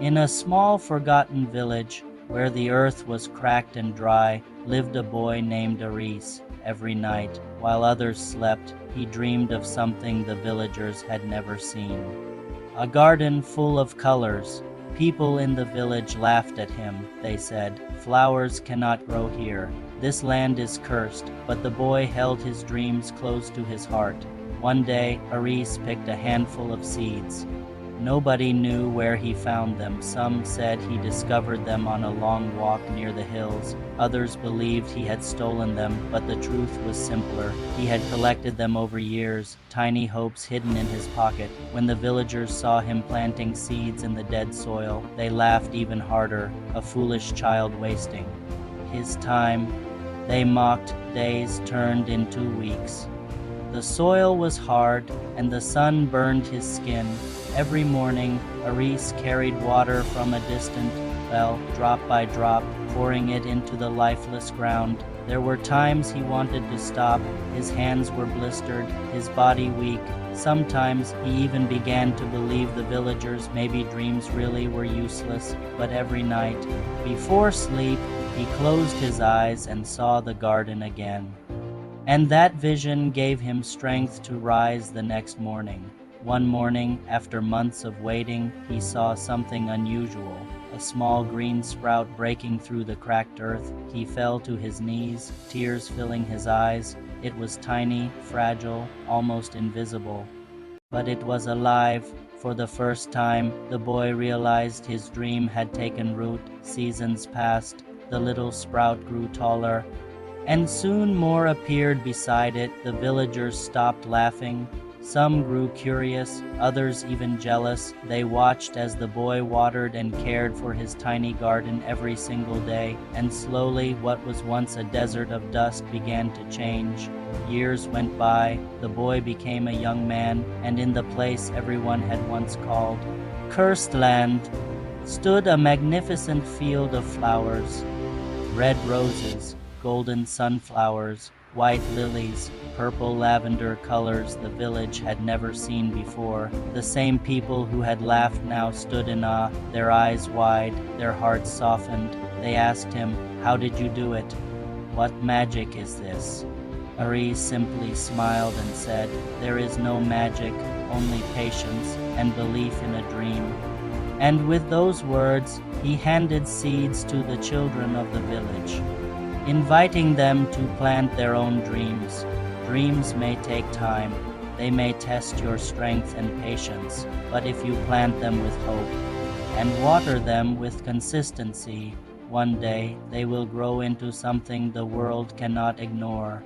In a small forgotten village, where the earth was cracked and dry, lived a boy named Aris. Every night, while others slept, he dreamed of something the villagers had never seen. A garden full of colors. People in the village laughed at him. They said, "Flowers cannot grow here. This land is cursed." But the boy held his dreams close to his heart. One day, Aris picked a handful of seeds. Nobody knew where he found them. Some said he discovered them on a long walk near the hills. Others believed he had stolen them, but the truth was simpler. He had collected them over years, tiny hopes hidden in his pocket. When the villagers saw him planting seeds in the dead soil, they laughed even harder, a foolish child wasting his time. They mocked. Days turned into weeks. The soil was hard, and the sun burned his skin. Every morning, Aris carried water from a distant well, drop by drop, pouring it into the lifeless ground. There were times he wanted to stop. His hands were blistered, his body weak. Sometimes he even began to believe the villagers' maybe dreams really were useless. But every night, before sleep, he closed his eyes and saw the garden again. And that vision gave him strength to rise the next morning. One morning, after months of waiting, he saw something unusual. A small green sprout breaking through the cracked earth. He fell to his knees, tears filling his eyes. It was tiny, fragile, almost invisible. But it was alive. For the first time, the boy realized his dream had taken root. Seasons passed. The little sprout grew taller, and soon more appeared beside it. The villagers stopped laughing. Some grew curious, others even jealous. They watched as the boy watered and cared for his tiny garden every single day, and slowly what was once a desert of dust began to change. Years went by, the boy became a young man, and in the place everyone had once called Cursed Land stood a magnificent field of flowers. Red roses, golden sunflowers, white lilies, purple lavender colors the village had never seen before. The same people who had laughed now stood in awe, their eyes wide, their hearts softened. They asked him, "How did you do it? What magic is this?" Aris simply smiled and said, "There is no magic, only patience and belief in a dream." And with those words, he handed seeds to the children of the village, inviting them to plant their own dreams. Dreams may take time. They may test your strength and patience, but if you plant them with hope and water them with consistency, one day they will grow into something the world cannot ignore.